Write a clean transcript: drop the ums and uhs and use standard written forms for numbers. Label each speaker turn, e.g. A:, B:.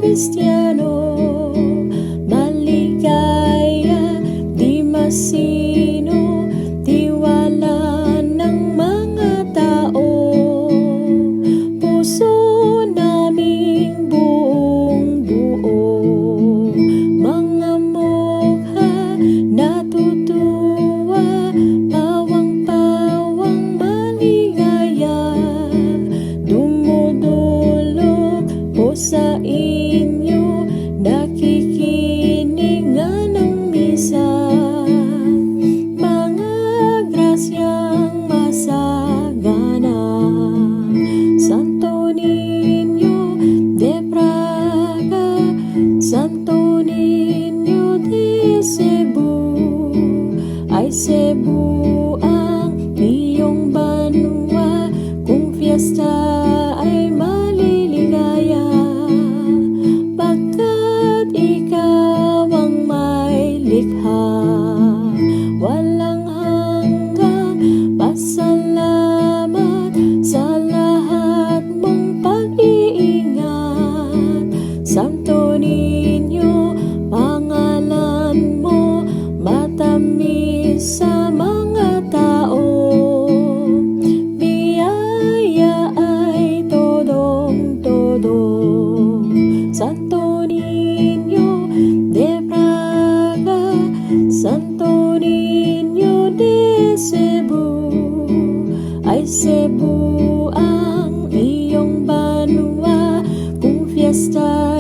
A: Kristiyano, maligaya, di masino, tiwala ng mga tao. Puso naming buong buo, mga mukha natutuwa, pawang-pawang maligaya, dumudulog po sa inyo, nakikinig nga ng misa. Mga grasyang masagana, Santo Niño de Praga, Santo Niño de Cebu, ay Cebu ang iyong banwa, kung fiesta ay maliligaya, pagkat ikaw ang may likha. Walang hanggang pasalamat sa lahat mong pag-iingat. Santo Niño, pangalan mo matamis sa mga tao. Biyaya ay todong-todo. Santo Niño de Praga, Santo Niño de Cebu, ay Cebu ang iyong banwa, kung fiesta